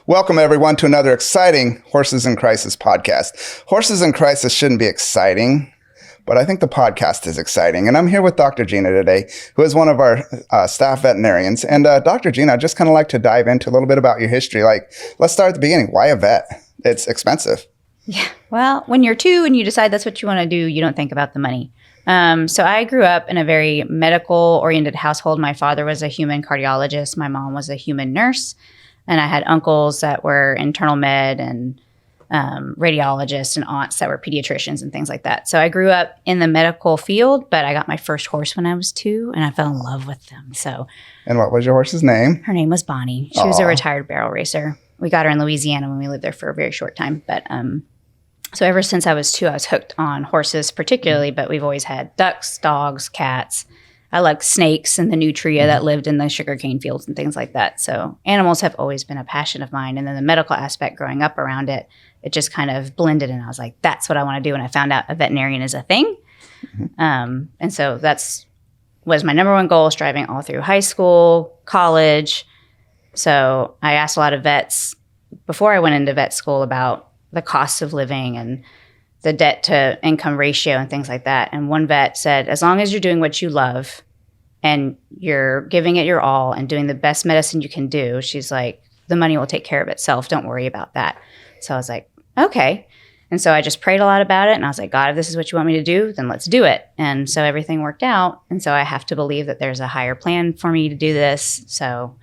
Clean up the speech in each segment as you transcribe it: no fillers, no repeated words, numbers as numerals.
Welcome, everyone, to another exciting Horses in Crisis podcast. Horses in Crisis shouldn't be exciting, but I think the podcast is exciting. And I'm here with Dr. Gina today, who is one of our staff veterinarians. And Dr. Gina, I'd just kind of like to dive into a little bit about your history. Let's start at the beginning. Why a vet? It's expensive. Yeah. Well, when you're two and you decide that's what you want to do, you don't think about the money. So I grew up in a very medical-oriented household. My father was a human cardiologist. My mom was a human nurse. And I had uncles that were internal med and radiologists and aunts that were pediatricians and things like that. So I grew up in the medical field, but I got my first horse when I was 2 and I fell in love with them. And what was your horse's name? Her name was Bonnie. She was a retired barrel racer. We got her in Louisiana when we lived there for a very short time. But so ever since I was 2, I was hooked on horses particularly, but we've always had ducks, dogs, cats. I liked snakes and the nutria that lived in the sugarcane fields and things like that. So animals have always been a passion of mine. And then the medical aspect growing up around it, it just kind of blended. And I was like, that's what I want to do. And I found out a veterinarian is a thing. And so was my number one goal, striving all through high school, college. So I asked a lot of vets before I went into vet school about the cost of living and the debt to income ratio and things like that. And one vet said, as long as you're doing what you love and you're giving it your all and doing the best medicine you can do, she's like, the money will take care of itself. Don't worry about that. So I was like, okay. And so I just prayed a lot about it. And I was like, God, if this is what you want me to do, then let's do it. And so everything worked out. And so I have to believe that there's a higher plan for me to do this. So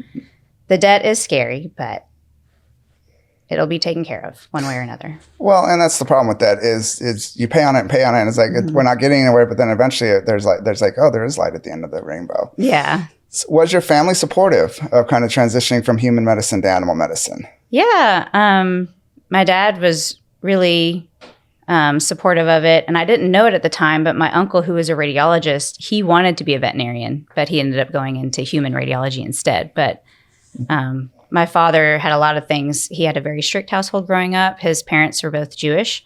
the debt is scary, but it'll be taken care of one way or another. Well, and that's the problem with that is you pay on it and pay on it. And it's like, we're not getting anywhere, but then eventually there's like, oh, there is light at the end of the rainbow. Yeah. So was your family supportive of kind of transitioning from human medicine to animal medicine? Yeah. My dad was really supportive of it. And I didn't know it at the time, but my uncle, who was a radiologist, he wanted to be a veterinarian, but he ended up going into human radiology instead. But my father had a lot of things. He had a very strict household growing up. His parents were both Jewish.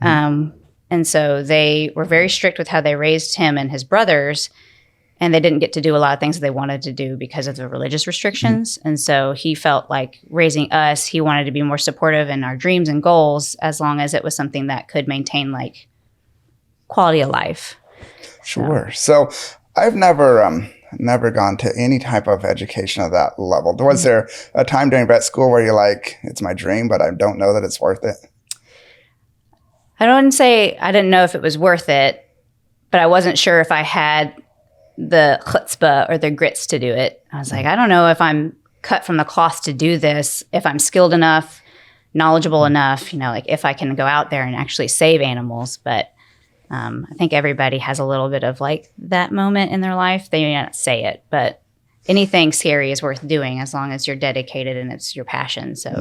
And so they were very strict with how they raised him and his brothers. And they didn't get to do a lot of things that they wanted to do because of the religious restrictions. And so he felt like raising us, he wanted to be more supportive in our dreams and goals as long as it was something that could maintain like quality of life. Sure. So I've never gone to any type of education of that level. Was there a time during vet school where you're like, it's my dream, but I don't know that it's worth it? I don't say I didn't know if it was worth it, but I wasn't sure if I had the chutzpah or the grits to do it. I was like, I don't know if I'm cut from the cloth to do this, if I'm skilled enough, knowledgeable enough, like if I can go out there and actually save animals. But I think everybody has a little bit of like that moment in their life. They may not say it, but anything scary is worth doing as long as you're dedicated and it's your passion. So,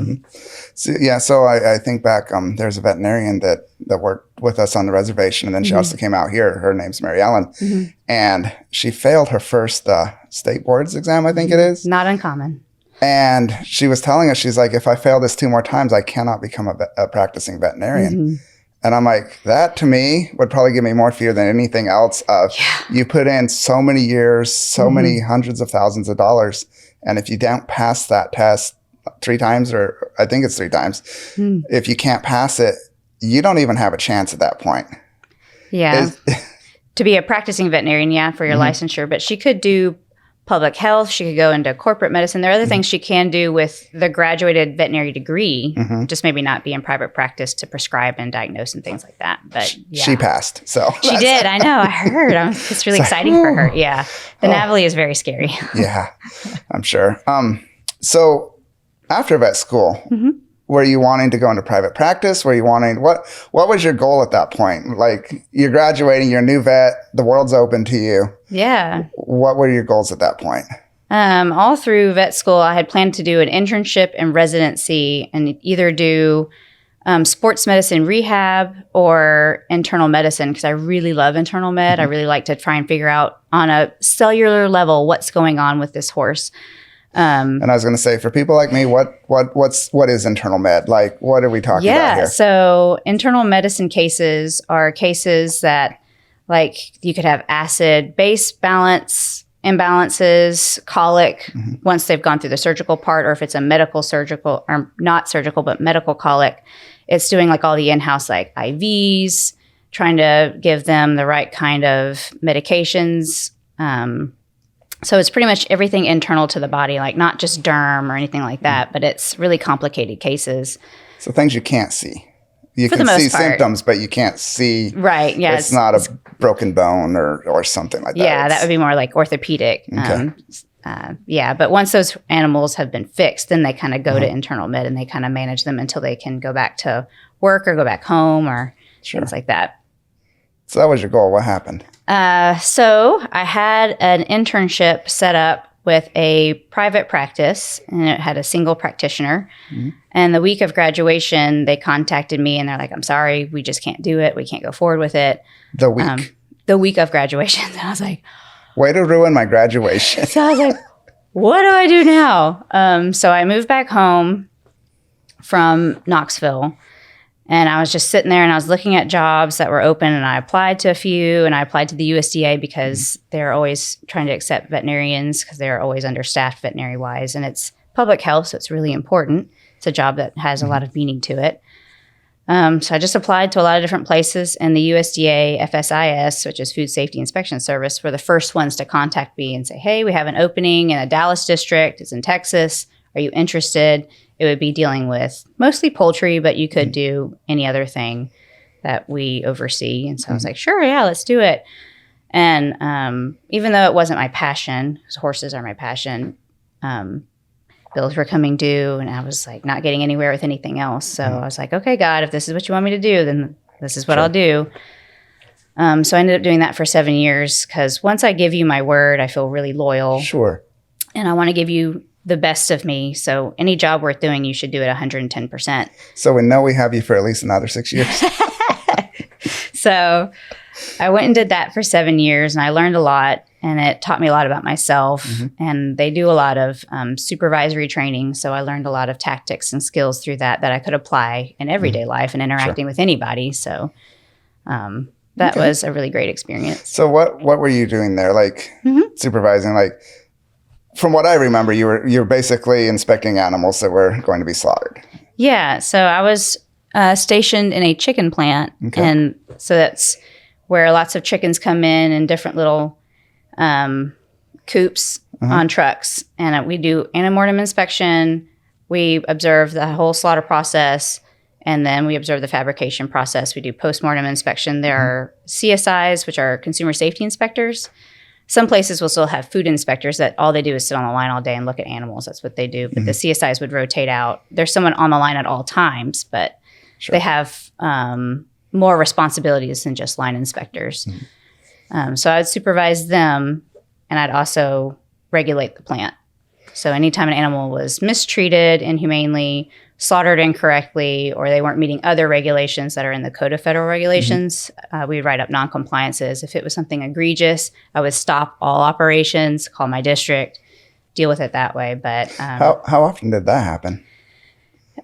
So I think back, there's a veterinarian that worked with us on the reservation. And then she also came out here. Her name's Mary Ellen. And she failed her first state boards exam, I think it is. Not uncommon. And she was telling us, she's like, if I fail this 2 more times, I cannot become a practicing veterinarian. And I'm like, that to me would probably give me more fear than anything else. You put in so many years, so many hundreds of thousands of dollars. And if you don't pass that test 3 times, or I think it's 3 times, if you can't pass it, you don't even have a chance at that point. Yeah. To be a practicing veterinarian, for your licensure, but she could do public health. She could go into corporate medicine. There are other things she can do with the graduated veterinary degree, just maybe not be in private practice to prescribe and diagnose and things like that. But yeah. She passed. So she did. I know. I heard. It's really exciting for her. Yeah. The Navali is very scary. Yeah, I'm sure. So after vet school, were you wanting to go into private practice? Were you wanting, what was your goal at that point? Like, you're graduating, you're a new vet, the world's open to you. Yeah. What were your goals at that point? All through vet school, I had planned to do an internship and residency and either do sports medicine rehab or internal medicine, because I really love internal med. I really like to try and figure out on a cellular level what's going on with this horse. And I was going to say, for people like me, what is internal med? Like, what are we talking about here? So internal medicine cases are cases that, like, you could have acid-base balance imbalances, colic, once they've gone through the surgical part, or if it's a medical surgical, or not surgical, but medical colic, it's doing like all the in-house like IVs, trying to give them the right kind of medications. So it's pretty much everything internal to the body, like not just derm or anything like that, but it's really complicated cases. So things you can't see. You For can the most see part. symptoms, but you can't see. Right. Yeah. It's not a broken bone or something like that. Yeah, that would be more like orthopedic. Okay. Yeah, but once those animals have been fixed, then they kind of go to internal med and they kind of manage them until they can go back to work or go back home or things like that. So that was your goal. What happened? So I had an internship set up with a private practice, and it had a single practitioner. And the week of graduation, they contacted me and they're like, I'm sorry, we just can't do it. We can't go forward with it. The week? The week of graduation. And I was like, way to ruin my graduation. So I was like, what do I do now? So I moved back home from Knoxville, and I was just sitting there and I was looking at jobs that were open, and I applied to a few, and I applied to the USDA because they're always trying to accept veterinarians because they're always understaffed veterinary wise, and it's public health, so it's really important. It's a job that has a lot of meaning to it. So I just applied to a lot of different places, and the USDA FSIS, which is Food Safety Inspection Service, were the first ones to contact me and say, hey, we have an opening in a Dallas district. It's in Texas. Are you interested? It would be dealing with mostly poultry, but you could do any other thing that we oversee. And so I was like, sure, yeah, let's do it. And even though it wasn't my passion, because horses are my passion, bills were coming due, and I was like not getting anywhere with anything else. So I was like, okay, God, if this is what you want me to do, then this is what I'll do. So I ended up doing that for 7 years, because once I give you my word, I feel really loyal. Sure. And I want to give you the best of me. So any job worth doing, you should do it 110%. So we know we have you for at least another 6 years. So I went and did that for 7 years, and I learned a lot, and it taught me a lot about myself. And they do a lot of supervisory training. So I learned a lot of tactics and skills through that I could apply in everyday life and interacting with anybody. So that was a really great experience. So what were you doing there? Like supervising, like from what I remember, you're basically inspecting animals that were going to be slaughtered. Yeah. So I was stationed in a chicken plant. And so that's where lots of chickens come in different little coops on trucks. And we do antemortem inspection. We observe the whole slaughter process. And then we observe the fabrication process. We do postmortem inspection. There are CSIs, which are consumer safety inspectors. Some places will still have food inspectors that all they do is sit on the line all day and look at animals. That's what they do. But the CSIs would rotate out. There's someone on the line at all times, but they have more responsibilities than just line inspectors. So I'd supervise them, and I'd also regulate the plant. So anytime an animal was mistreated inhumanely, slaughtered incorrectly, or they weren't meeting other regulations that are in the Code of Federal Regulations, we'd write up non-compliances. If it was something egregious, I would stop all operations, call my district, deal with it that way. But how often did that happen?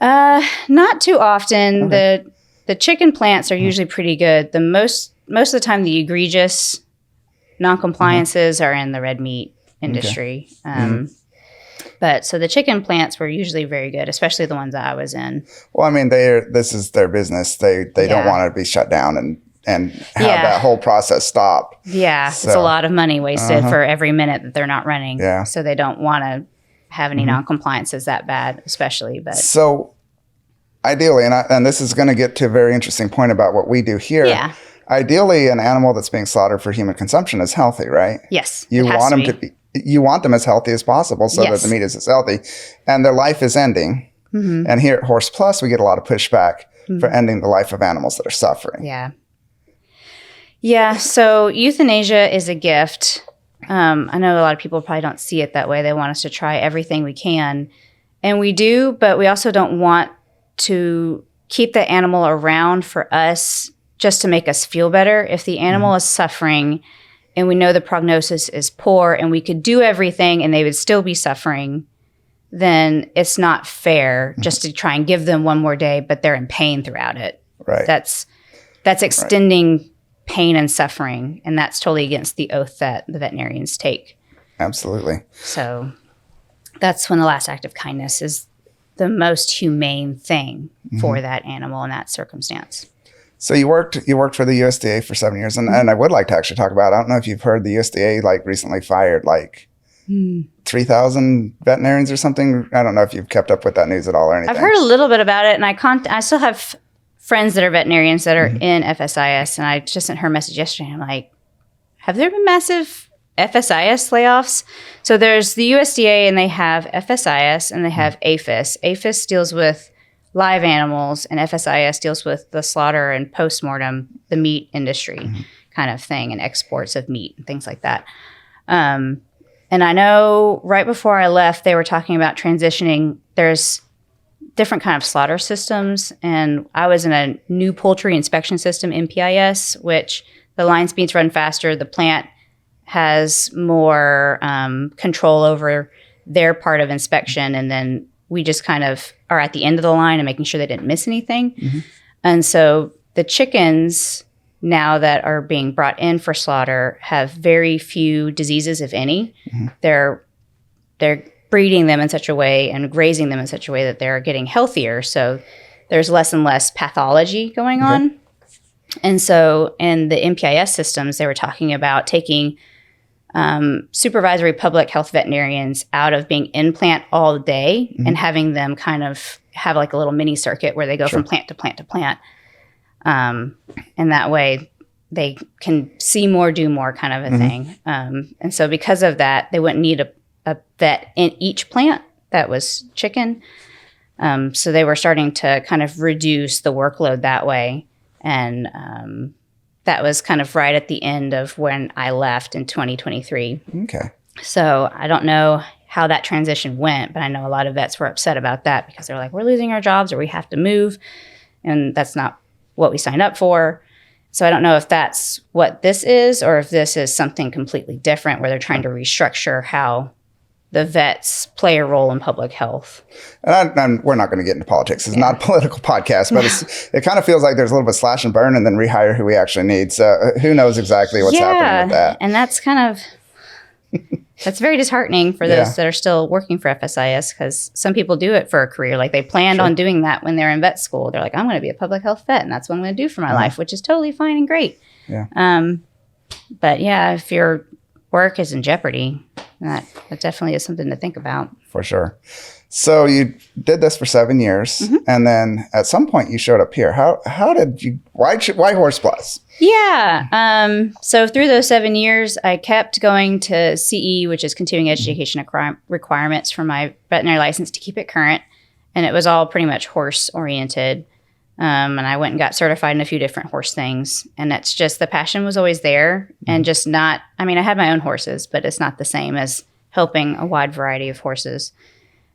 Not too often. Okay. The chicken plants are usually pretty good. The most of the time, the egregious non-compliances are in the red meat industry. But so the chicken plants were usually very good, especially the ones that I was in. Well, I mean, this is their business. They don't want to be shut down and have that whole process stop. Yeah, so, it's a lot of money wasted for every minute that they're not running. Yeah. So they don't want to have any non-compliances that bad, especially. But so ideally, and this is going to get to a very interesting point about what we do here. Yeah. Ideally, an animal that's being slaughtered for human consumption is healthy, right? Yes. You want them to be. You want them as healthy as possible so that the meat is as healthy, and their life is ending. And here at Horse Plus, we get a lot of pushback for ending the life of animals that are suffering. Yeah. Yeah. So euthanasia is a gift. I know a lot of people probably don't see it that way. They want us to try everything we can, and we do, but we also don't want to keep the animal around for us just to make us feel better. If the animal is suffering and we know the prognosis is poor and we could do everything and they would still be suffering, then it's not fair just to try and give them one more day, but they're in pain throughout it. Right. That's extending pain and suffering, and that's totally against the oath that the veterinarians take. Absolutely. So that's when the last act of kindness is the most humane thing for that animal in that circumstance. So you worked for the USDA for 7 years, and I would like to actually talk about, I don't know if you've heard, the USDA like recently fired like 3,000 veterinarians or something. I don't know if you've kept up with that news at all or anything. I've heard a little bit about it, and I still have friends that are veterinarians that are in FSIS, and I just sent her a message yesterday. I'm like, have there been massive FSIS layoffs? So there's the USDA, and they have FSIS, and they have APHIS. APHIS deals with live animals, and FSIS deals with the slaughter and postmortem, the meat industry kind of thing, and exports of meat and things like that. And I know right before I left, they were talking about transitioning. There's different kind of slaughter systems, and I was in a new poultry inspection system, NPIS, which the line speeds run faster. The plant has more control over their part of inspection, and then we just kind of are at the end of the line and making sure they didn't miss anything. And so the chickens now that are being brought in for slaughter have very few diseases, if any. They're breeding them in such a way and raising them in such a way that they're getting healthier. So there's less and less pathology going on. And so in the NPIS systems, they were talking about taking supervisory public health veterinarians out of being in plant all day and having them kind of have like a little mini circuit where they go from plant to plant to plant. And that way they can see more, do more kind of a thing. And so because of that, they wouldn't need a vet in each plant that was chicken. So they were starting to kind of reduce the workload that way. And that was kind of right at the end of when I left in 2023. Okay. So I don't know how that transition went, but I know a lot of vets were upset about that because they're like, we're losing our jobs or we have to move. And that's not what we signed up for. So I don't know if that's what this is or if this is something completely different where they're trying to restructure how the vets play a role in public health. And we're not going to get into politics. It's not a political podcast, but it kind of feels like there's a little bit of slash and burn and then rehire who we actually need. So who knows exactly what's happening with that. And that's kind of, that's very disheartening for those that are still working for FSIS because some people do it for a career. Like they planned on doing that when they're in vet school. They're like, I'm going to be a public health vet and that's what I'm going to do for my life, which is totally fine and great. But yeah, if your work is in jeopardy, that definitely is something to think about. For sure. So you did this for 7 years, and then at some point you showed up here. How did you? Why Horse Plus? Yeah. So through those 7 years, I kept going to CE, which is continuing education requirements for my veterinary license to keep it current, and it was all pretty much horse oriented. And I went and got certified in a few different horse things. And that's just, the passion was always there and just not, I mean, I had my own horses, but it's not the same as helping a wide variety of horses.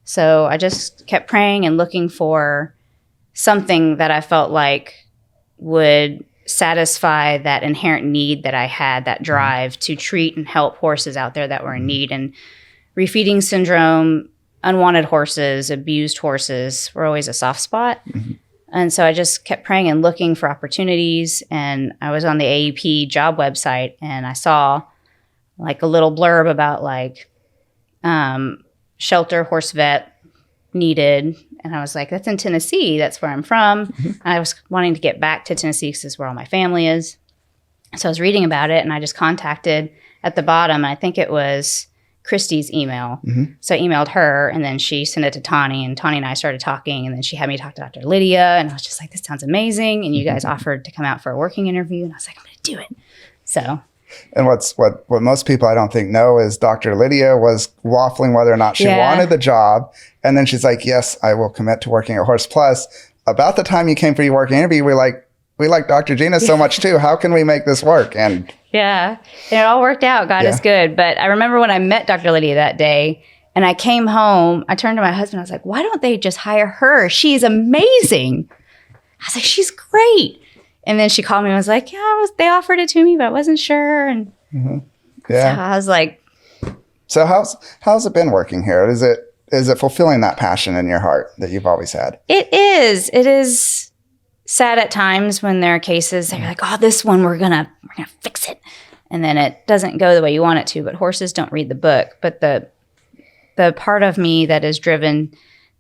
So I just kept praying and looking for something that I felt like would satisfy that inherent need that I had, that drive to treat and help horses out there that were in need. And refeeding syndrome, unwanted horses, abused horses were always a soft spot. And so I just kept praying and looking for opportunities. And I was on the AEP job website and I saw like a little blurb about like shelter horse vet needed. And I was like, that's in Tennessee. That's where I'm from. I was wanting to get back to Tennessee because this is where all my family is. So I was reading about it and I just contacted at the bottom. I think it was Christy's email. So I emailed her and then she sent it to Tawny and Tawny and I started talking and then she had me talk to Dr. Lydia and I was just like, this sounds amazing. And you guys offered to come out for a working interview and I was like, I'm going to do it. So. And what most people I don't think know is Dr. Lydia was waffling whether or not she wanted the job. And then she's like, yes, I will commit to working at Horse Plus. About the time you came for your working interview, we like Dr. Gina so much too. How can we make this work? And yeah, and it all worked out. God is good. But I remember when I met Dr. Lydia that day and I came home, I turned to my husband. I was like, why don't they just hire her? She's amazing. I was like, she's great. And then she called me and was like, they offered it to me, but I wasn't sure. And so I was like. So how's it been working here? Is it fulfilling that passion in your heart that you've always had? It is. It is sad at times when there are cases that you're like, oh, this one, we're gonna fix it. and then it doesn't go the way you want it to. But horses don't read the book. But the part of me that is driven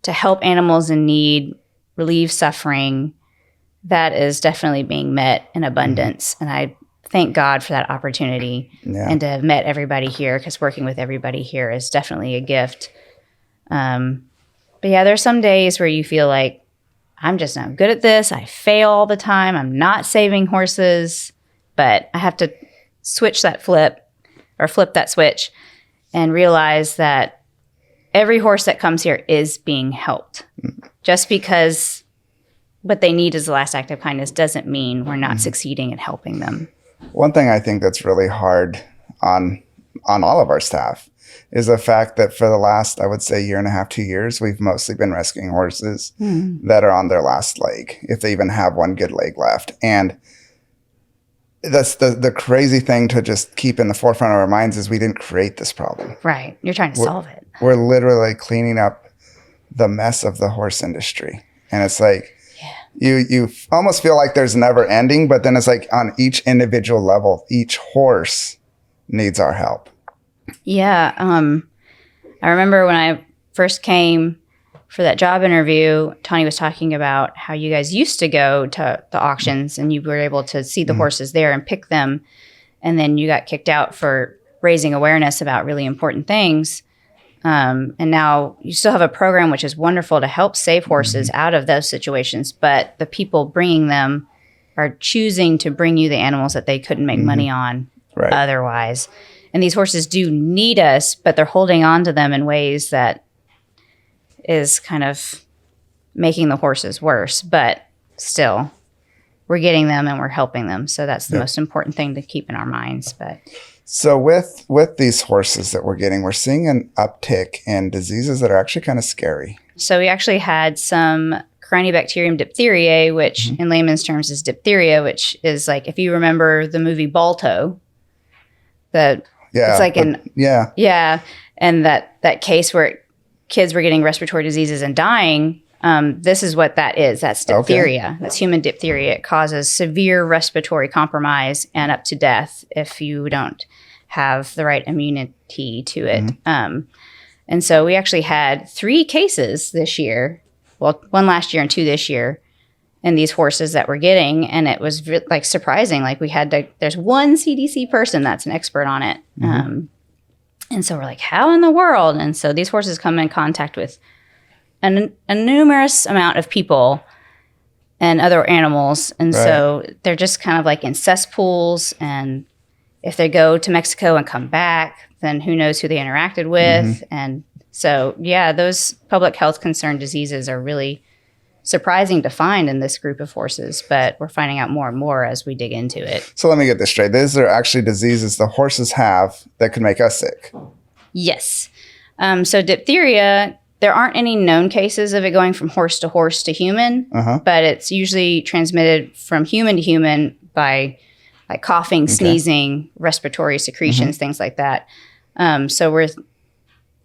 to help animals in need, relieve suffering, that is definitely being met in abundance. And I thank God for that opportunity and to have met everybody here, because working with everybody here is definitely a gift. But yeah, there's some days where you feel like, I'm just not good at this. I fail all the time. I'm not saving horses, but I have to flip that switch and realize that every horse that comes here is being helped. Just because what they need is the last act of kindness doesn't mean we're not succeeding at helping them. One thing I think that's really hard on all of our staff is the fact that for the last, I would say, 1.5 to 2 years, we've mostly been rescuing horses that are on their last leg, if they even have one good leg left. And that's the crazy thing to just keep in the forefront of our minds is we didn't create this problem. Right. You're trying to solve it. We're literally cleaning up the mess of the horse industry. And it's like, you almost feel like there's never ending, but then it's like on each individual level, each horse needs our help. Yeah. I remember when I first came for that job interview, Tawny was talking about how you guys used to go to the auctions and you were able to see the horses there and pick them. And then you got kicked out for raising awareness about really important things. And now you still have a program which is wonderful to help save horses out of those situations. But the people bringing them are choosing to bring you the animals that they couldn't make money on otherwise. And these horses do need us, but they're holding on to them in ways that is kind of making the horses worse. But still, we're getting them and we're helping them. So that's the most important thing to keep in our minds. But so with these horses that we're getting, we're seeing an uptick in diseases that are actually kind of scary. So we actually had some Corynebacterium diphtheriae, which in layman's terms is diphtheria, which is like, if you remember the movie Balto, it's like and that case where kids were getting respiratory diseases and dying. This is what that is. That's diphtheria. That's human diphtheria. It causes severe respiratory compromise and up to death if you don't have the right immunity to it. And so we actually had 3 cases this year. Well, 1 last year and 2 this year. And these horses that we're getting, and it was like surprising. Like there's one CDC person that's an expert on it. And so we're like, how in the world? And so these horses come in contact with a numerous amount of people and other animals. And so they're just kind of like in cesspools. And if they go to Mexico and come back, then who knows who they interacted with. And so, those public health concern diseases are really surprising to find in this group of horses, but we're finding out more and more as we dig into it. So let me get this straight. These are actually diseases the horses have that could make us sick. Yes. So diphtheria, there aren't any known cases of it going from horse to human, but it's usually transmitted from human to human by like coughing, sneezing, respiratory secretions, things like that. So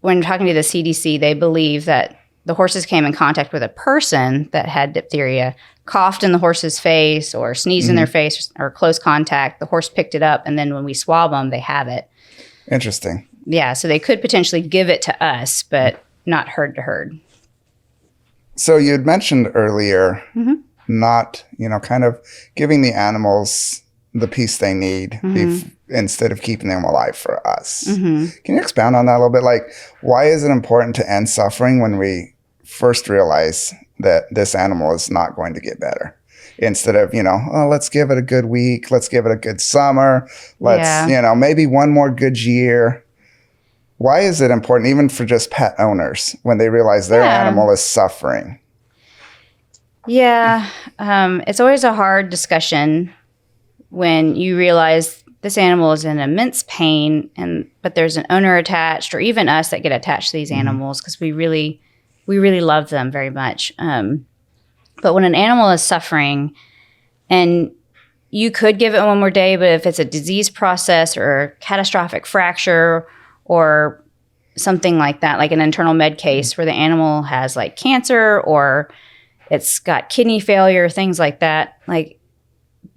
when talking to the CDC, they believe that the horses came in contact with a person that had diphtheria, coughed in the horse's face or sneezed in their face or close contact. The horse picked it up, and then when we swab them, they have it. Interesting. Yeah, so they could potentially give it to us, but not herd to herd. So you had mentioned earlier not, kind of giving the animals the peace they need instead of keeping them alive for us. Can you expound on that a little bit? Like, why is it important to end suffering when we first realize that this animal is not going to get better? Instead of, let's give it a good week. Let's give it a good summer. Let's, maybe one more good year. Why is it important, even for just pet owners, when they realize their animal is suffering? Yeah. It's always a hard discussion when you realize this animal is in immense pain, but there's an owner attached, or even us that get attached to these animals because we really love them very much. But when an animal is suffering, and you could give it one more day, but if it's a disease process or a catastrophic fracture or something like that, like an internal med case where the animal has like cancer or it's got kidney failure, things like that, like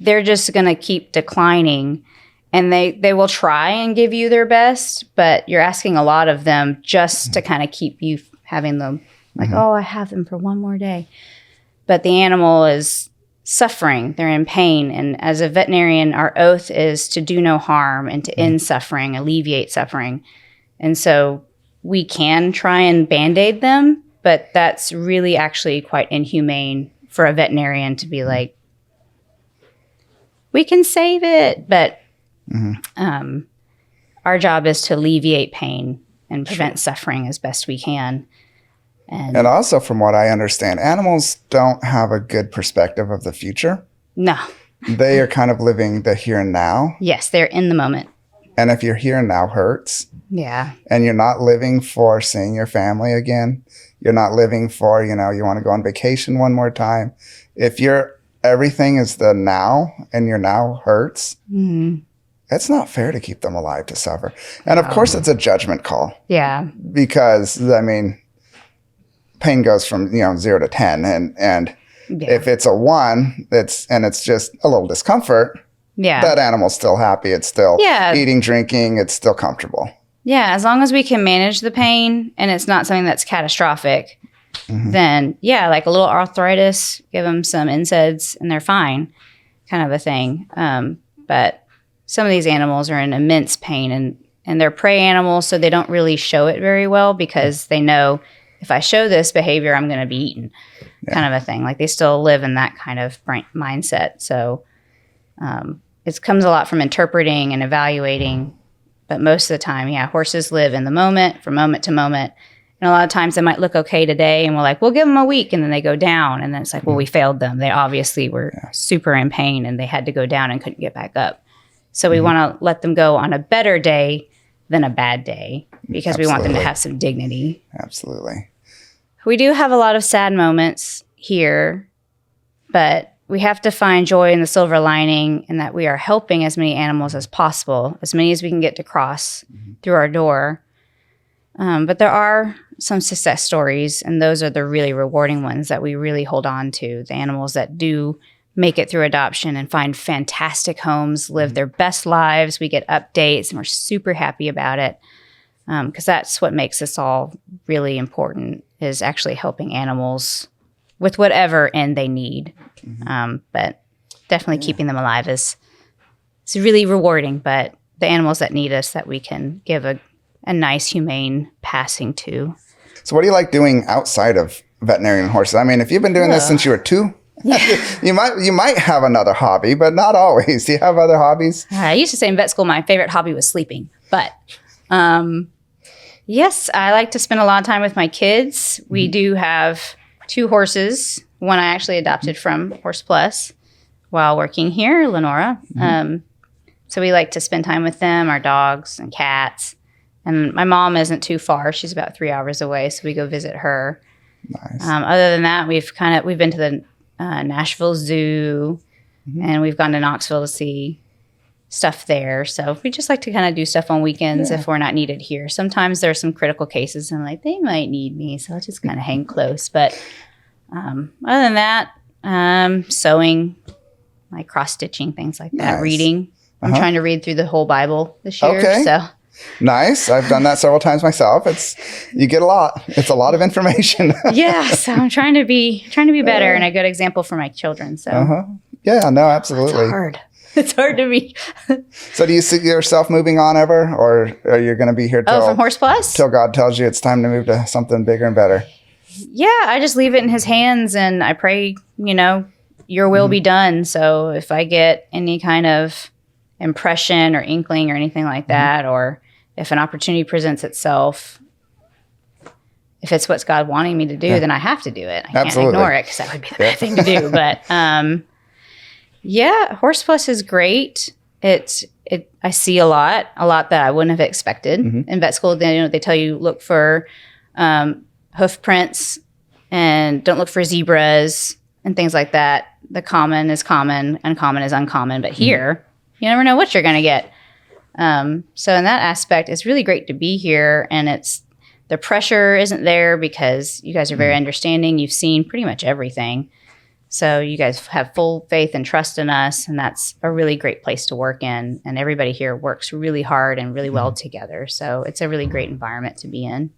they're just going to keep declining. And they will try and give you their best, but you're asking a lot of them just to kind of keep you having them like, oh, I have them for one more day. But the animal is suffering. They're in pain. And as a veterinarian, our oath is to do no harm and to end suffering, alleviate suffering. And so we can try and Band-Aid them, but that's really actually quite inhumane for a veterinarian to be like, we can save it. But our job is to alleviate pain and prevent suffering as best we can. And also, from what I understand, animals don't have a good perspective of the future. No. They are kind of living the here and now. Yes, they're in the moment. And if your here and now hurts, and you're not living for seeing your family again, you're not living for, you want to go on vacation one more time. If everything is the now and your now hurts, it's not fair to keep them alive to suffer. And of course, it's a judgment call. Yeah. Because, pain goes from 0 to 10, and if it's a 1, it's just a little discomfort. That animal's still happy. It's still eating, drinking. It's still comfortable. Yeah, as long as we can manage the pain and it's not something that's catastrophic, then like a little arthritis, give them some NSAIDs and they're fine, kind of a thing. But some of these animals are in immense pain, and they're prey animals, so they don't really show it very well because they know, if I show this behavior, I'm going to be eaten, kind of a thing. Like they still live in that kind of mindset. So it comes a lot from interpreting and evaluating. But most of the time, horses live in the moment, from moment to moment. And a lot of times they might look okay today, and we're like, we'll give them a week, and then they go down. And then it's like, well, we failed them. They obviously were super in pain, and they had to go down and couldn't get back up. So we want to let them go on a better day than a bad day, because we want them to have some dignity. Absolutely. We do have a lot of sad moments here, but we have to find joy in the silver lining, in that we are helping as many animals as possible, as many as we can get to cross through our door. But there are some success stories, and those are the really rewarding ones that we really hold on to. The animals that do make it through adoption and find fantastic homes, live their best lives. We get updates, and we're super happy about it, because that's what makes this all really important, is actually helping animals with whatever end they need. But definitely keeping them alive is really rewarding. But the animals that need us, that we can give a nice, humane passing to. So what do you like doing outside of veterinarian and horses? If you've been doing this since you were 2, you might have another hobby, but not always. Do you have other hobbies? I used to say in vet school my favorite hobby was sleeping. But yes, I like to spend a lot of time with my kids. We do have 2 horses. One I actually adopted from Horse Plus while working here, Lenora. So we like to spend time with them, our dogs and cats. And my mom isn't too far. She's about 3 hours away, so we go visit her. Nice. Other than that, we've been to the Nashville Zoo, and we've gone to Knoxville to see stuff there. So we just like to kind of do stuff on weekends if we're not needed here. Sometimes there's some critical cases, and they might need me, so I'll just kind of hang close. But other than that, sewing, like cross-stitching, things like that. Nice. Reading. I'm trying to read through the whole Bible this year. Okay. So. Nice. I've done that several times myself. You get a lot. It's a lot of information. Yeah. So I'm trying to be better and a good example for my children. So. Yeah. No. Absolutely. It's hard. It's hard to be. So do you see yourself moving on ever, or are you going to be here from Horse Plus? Till God tells you it's time to move to something bigger and better? Yeah. I just leave it in His hands, and I pray, your will be done. So if I get any kind of impression or inkling or anything like that, or if an opportunity presents itself, if it's what's God wanting me to do, then I have to do it. I can't ignore it, because that would be the bad thing to do. But Horse Plus is great. I see a lot that I wouldn't have expected. In vet school, they tell you look for hoof prints and don't look for zebras and things like that. The common is common, uncommon is uncommon. But here, you never know what you're going to get. So in that aspect, it's really great to be here, and the pressure isn't there because you guys are very understanding. You've seen pretty much everything. So you guys have full faith and trust in us, and that's a really great place to work in. And everybody here works really hard and really well together. So it's a really great environment to be in.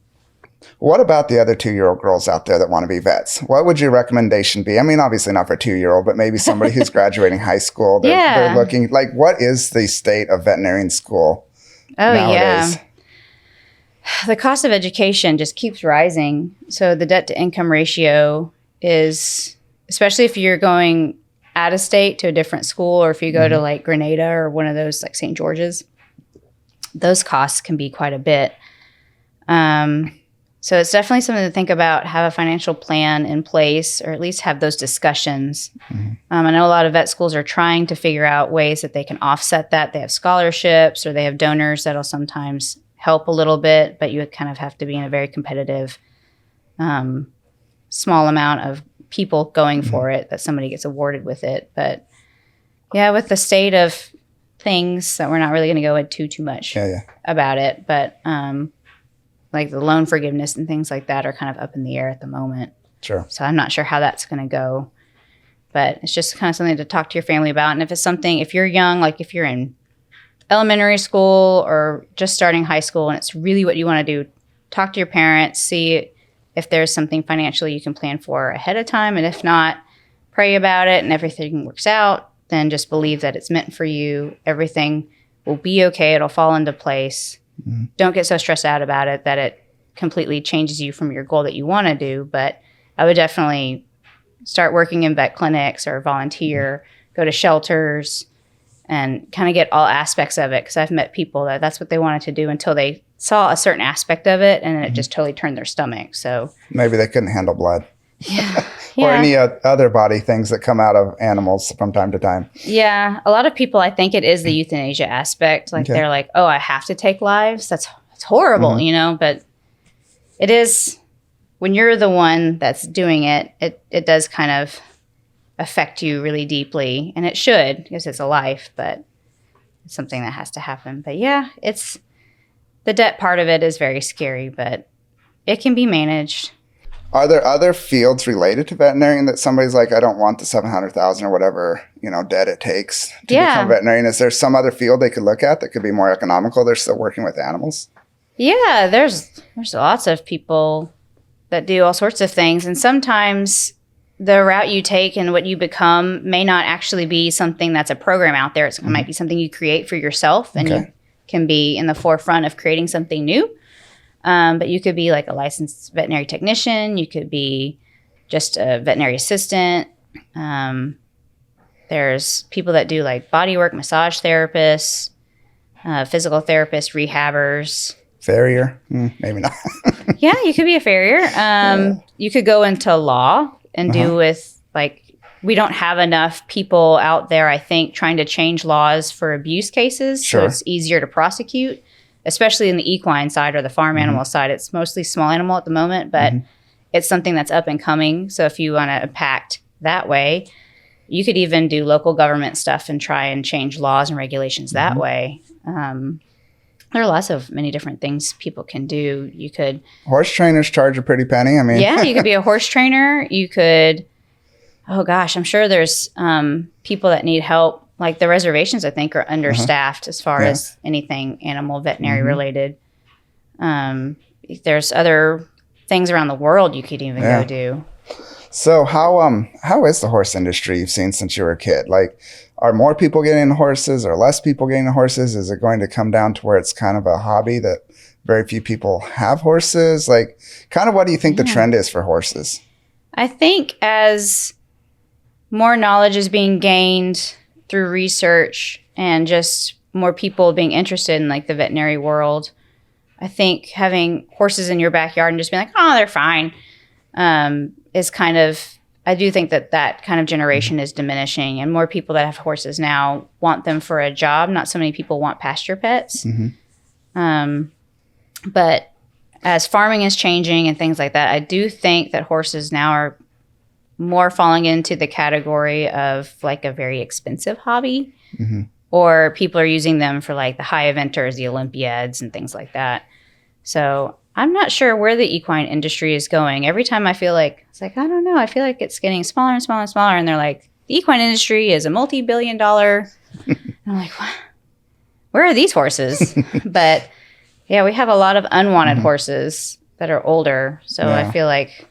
What about the other 2-year-old girls out there that want to be vets? What would your recommendation be? I mean, obviously not for a 2-year-old, but maybe somebody who's graduating high school. They're looking, like, what is the state of veterinarian school nowadays? The cost of education just keeps rising. So the debt to income ratio is, especially if you're going out of state to a different school, or if you go to like Grenada or one of those like St. George's, those costs can be quite a bit. So it's definitely something to think about, have a financial plan in place, or at least have those discussions. I know a lot of vet schools are trying to figure out ways that they can offset that. They have scholarships or they have donors that'll sometimes help a little bit, but you kind of have to be in a very competitive, small amount of people going for it that somebody gets awarded with it. But yeah, with the state of things, that we're not really going to go into too much about it. But like the loan forgiveness and things like that are kind of up in the air at the moment. Sure. So I'm not sure how that's going to go. But it's just kind of something to talk to your family about. And if it's something, if you're young, like if you're in elementary school or just starting high school and it's really what you want to do, talk to your parents, see if there's something financially you can plan for ahead of time. And if not, pray about it and everything works out, then just believe that it's meant for you. Everything will be okay. It'll fall into place. Don't get so stressed out about it that it completely changes you from your goal that you want to do. But I would definitely start working in vet clinics or volunteer, go to shelters, and kind of get all aspects of it. Because I've met people that that's what they wanted to do until they saw a certain aspect of it, and it just totally turned their stomach. So maybe they couldn't handle blood. Or any other body things that come out of animals from time to time. Yeah. A lot of people, I think it is the euthanasia aspect. Like they're like, oh, I have to take lives. That's horrible, you know, but it is, when you're the one that's doing it, it does kind of affect you really deeply, and it should, because it's a life, but it's something that has to happen. But yeah, it's, the debt part of it is very scary, but it can be managed. Are there other fields related to veterinarian that somebody's like, I don't want the $700,000 or whatever, you know, debt it takes to become a veterinarian? Is there some other field they could look at that could be more economical? They're still working with animals. Yeah, there's lots of people that do all sorts of things. And sometimes the route you take and what you become may not actually be something that's a program out there. It might be something you create for yourself, and you can be in the forefront of creating something new. But you could be like a licensed veterinary technician. You could be just a veterinary assistant. There's people that do like body work, massage therapists, physical therapists, rehabbers. Farrier? Maybe not. Yeah, you could be a farrier. You could go into law and do with, like, we don't have enough people out there, I think, trying to change laws for abuse cases. So it's easier to prosecute, especially in the equine side or the farm animal side. It's mostly small animal at the moment, but it's something that's up and coming. So if you want to impact that way, you could even do local government stuff and try and change laws and regulations that way. There are lots of many different things people can do. You could... Horse trainers charge a pretty penny. I mean... Yeah, you could be a horse trainer. You could... Oh, gosh, I'm sure there's people that need help. Like the reservations, I think, are understaffed as far as anything animal veterinary related. There's other things around the world you could even go do. So how is the horse industry you've seen since you were a kid? Like, are more people getting into horses or less people getting into horses? Is it going to come down to where it's kind of a hobby that very few people have horses? Like, kind of what do you think the trend is for horses? I think as more knowledge is being gained through research and just more people being interested in like the veterinary world, I think having horses in your backyard and just being like, oh, they're fine, is kind of, I do think that kind of generation is diminishing, and more people that have horses now want them for a job. Not so many people want pasture pets. But as farming is changing and things like that, I do think that horses now are more falling into the category of like a very expensive hobby, or people are using them for like the high eventers, the Olympiads and things like that. So I'm not sure where the equine industry is going. Every time I feel like, it's like, I don't know. I feel like it's getting smaller and smaller and smaller. And they're like, the equine industry is a multi-billion-dollar. I'm like, what? Where are these horses? But yeah, we have a lot of unwanted horses that are older. So I feel like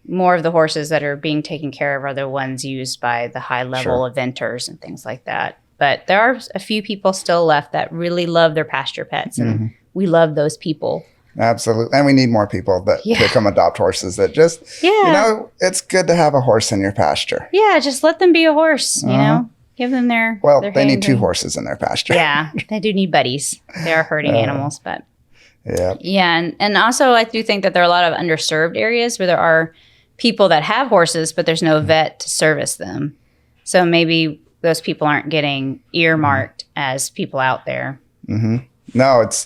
more of the horses that are being taken care of are the ones used by the high-level eventers and things like that. But there are a few people still left that really love their pasture pets, and we love those people. Absolutely. And we need more people that come adopt horses that just, it's good to have a horse in your pasture. Yeah, just let them be a horse, you know, give them their they need 2 horses in their pasture. Yeah, they do need buddies. They are herding animals, but. Yeah. Yeah, and also I do think that there are a lot of underserved areas where there are people that have horses, but there's no vet to service them. So maybe those people aren't getting earmarked as people out there. Mm-hmm. No, it's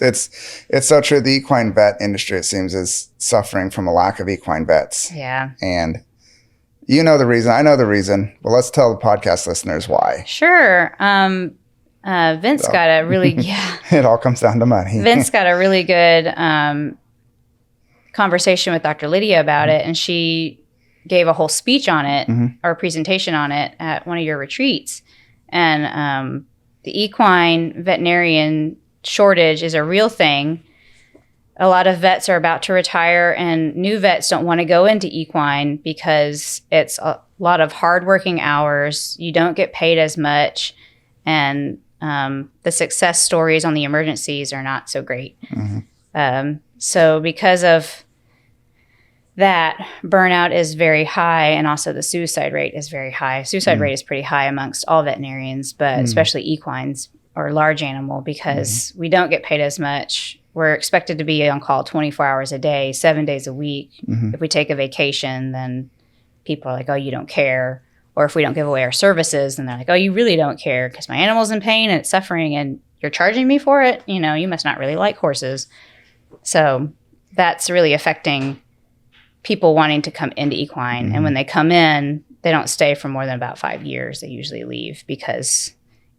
so true. The equine vet industry, it seems, is suffering from a lack of equine vets. Yeah. And you know the reason. I know the reason. Well, let's tell the podcast listeners why. Sure. Vince got a really, It all comes down to money. Vince got a really good conversation with Dr. Lydia about it. And she gave a whole speech on it or presentation on it at one of your retreats. And the equine veterinarian shortage is a real thing. A lot of vets are about to retire, and new vets don't want to go into equine because it's a lot of hardworking hours. You don't get paid as much, and the success stories on the emergencies are not so great. So because of that, burnout is very high, and also the suicide rate is very high. Suicide rate is pretty high amongst all veterinarians, but especially equines or large animal, because we don't get paid as much. We're expected to be on call 24 hours a day, 7 days a week. If we take a vacation, then people are like, oh, you don't care. Or if we don't give away our services, then they're like, oh, you really don't care because my animal's in pain and it's suffering and you're charging me for it. You know, you must not really like horses. So that's really affecting people wanting to come into equine. And when they come in, they don't stay for more than about 5 years. They usually leave because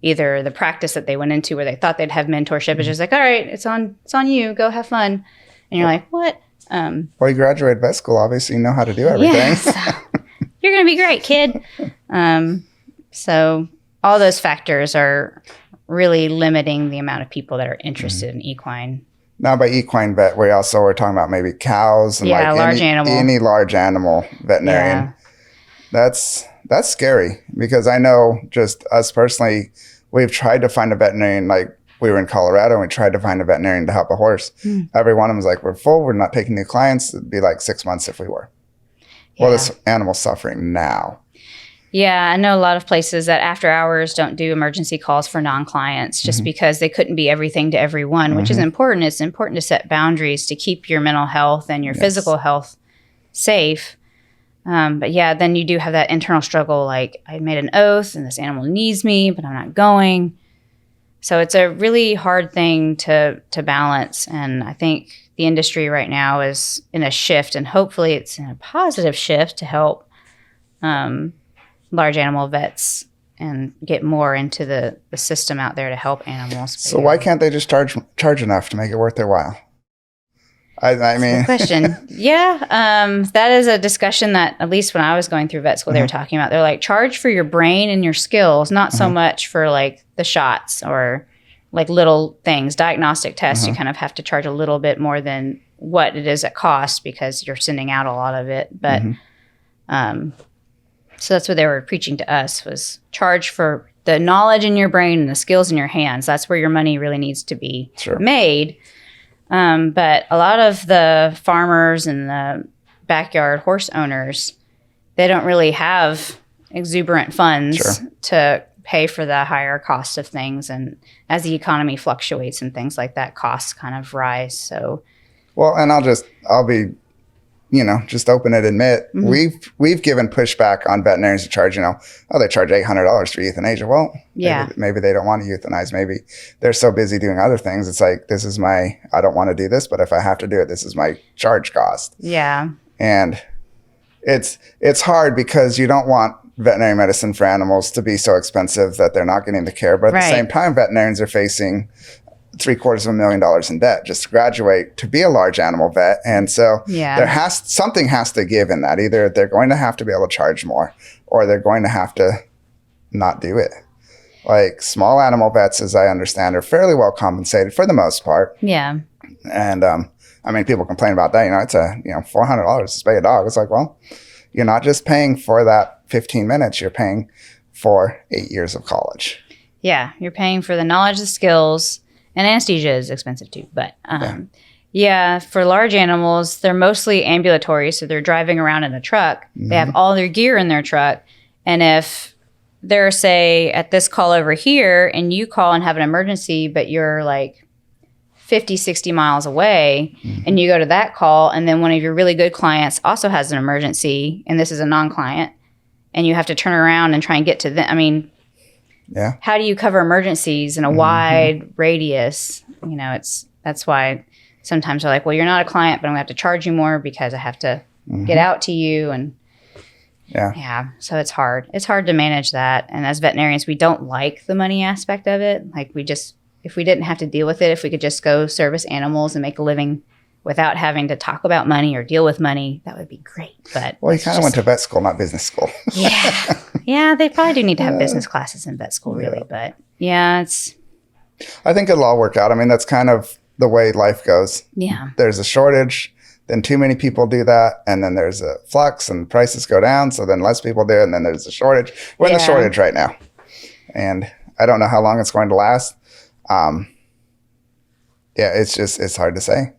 either the practice that they went into where they thought they'd have mentorship is just like, all right, it's on you, go have fun. And you're like, what? Well, you graduated vet school, obviously you know how to do everything. Yeah, so you're going to be great, kid. So all those factors are really limiting the amount of people that are interested in equine. Now, by equine vet, we also were talking about maybe cows and any large animal veterinarian. That's scary because I know just us personally, we've tried to find a veterinarian. Like we were in Colorado and we tried to find a veterinarian to help a horse. Every one of them was like, we're full. We're not taking new clients. It'd be like 6 months if we were. Well, this animal's suffering now. Yeah, I know a lot of places that after hours don't do emergency calls for non-clients just because they couldn't be everything to everyone, which is important. It's important to set boundaries to keep your mental health and your physical health safe. But yeah, then you do have that internal struggle, like I made an oath and this animal needs me, but I'm not going. So it's a really hard thing to balance. And I think the industry right now is in a shift, and hopefully it's in a positive shift to help large animal vets and get more into the system out there to help animals. So why can't they just charge enough to make it worth their while? I mean, good question. That is a discussion that at least when I was going through vet school, they were talking about. They're like, charge for your brain and your skills, not so much for like the shots or like little things, diagnostic tests. You kind of have to charge a little bit more than what it is at cost because you're sending out a lot of it. But so that's what they were preaching to us, was charge for the knowledge in your brain and the skills in your hands. That's where your money really needs to be made. But a lot of the farmers and the backyard horse owners, they don't really have exuberant funds to pay for the higher cost of things. And as the economy fluctuates and things like that, costs kind of rise. So, well, and I'll be, just open and admit, we've given pushback on veterinarians to charge, they charge $800 for euthanasia. Well, maybe they don't want to euthanize. Maybe they're so busy doing other things. It's like, I don't want to do this, but if I have to do it, this is my charge cost. Yeah. And it's hard because you don't want veterinary medicine for animals to be so expensive that they're not getting the care. But at the same time, veterinarians are facing $750,000 in debt just to graduate to be a large animal vet. And so something has to give in that. Either they're going to have to be able to charge more, or they're going to have to not do it. Like small animal vets, as I understand, are fairly well compensated for the most part. Yeah. And I mean, people complain about that. It's $400 to pay a dog. It's like, well, you're not just paying for that 15 minutes. You're paying for 8 years of college. Yeah, you're paying for the knowledge, the skills, and anesthesia is expensive too. But for large animals, they're mostly ambulatory, so they're driving around in a truck. Mm-hmm. They have all their gear in their truck, and if they're, say, at this call over here, and you call and have an emergency, but you're like 50, 60 miles away, and you go to that call, and then one of your really good clients also has an emergency, and this is a non-client, and you have to turn around and try and get to them. I mean, how do you cover emergencies in a wide radius? That's why sometimes they're like, well, you're not a client, but I'm going to have to charge you more because I have to get out to you. And so it's hard. It's hard to manage that. And as veterinarians, we don't like the money aspect of it. Like if we didn't have to deal with it, if we could just go service animals and make a living without having to talk about money or deal with money, that would be great. But you kind of went to vet school, not business school. Yeah, they probably do need to have business classes in vet school, really. But I think it'll all work out. I mean, that's kind of the way life goes. Yeah. There's a shortage, then too many people do that, and then there's a flux and prices go down, so then less people do it, and then there's a shortage. We're in the shortage right now. And I don't know how long it's going to last. It's hard to say.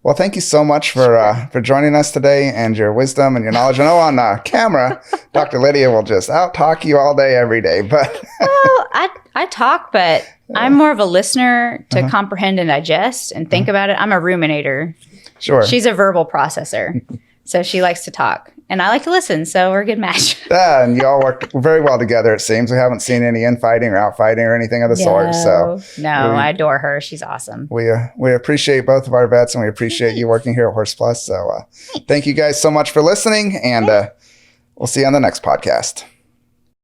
Well, thank you so much for joining us today and your wisdom and your knowledge. I know on camera, Dr. Lydia will just out-talk you all day, every day. But well, I talk, but I'm more of a listener to comprehend and digest and think about it. I'm a ruminator. Sure. She's a verbal processor, so she likes to talk. And I like to listen, so we're a good match. Yeah, and you all work very well together, it seems. We haven't seen any infighting or outfighting or anything of the sort. So I adore her. She's awesome. We appreciate both of our vets, and we appreciate you working here at Horse Plus. So thank you guys so much for listening, and we'll see you on the next podcast.